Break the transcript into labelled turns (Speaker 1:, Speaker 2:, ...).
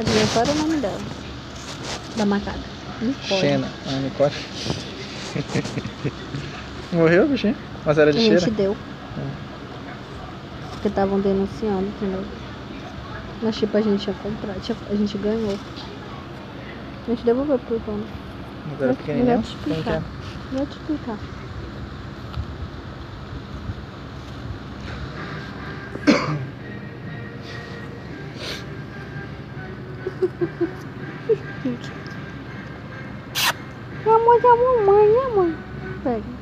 Speaker 1: Adivinha qual era o nome dela? Da macaca. Nicole.
Speaker 2: Xena. Ah, Nicole. Morreu, bichinho? Mas era de
Speaker 1: A
Speaker 2: cheira?
Speaker 1: gente deu. Porque estavam denunciando, entendeu? Mas tipo, a gente ia comprar. A gente ganhou. A gente devolveu pro dono.
Speaker 2: Mas era pequenininho?
Speaker 1: Vou te explicar. Vou te explicar. Amor da mamãe, né, mãe? Pega.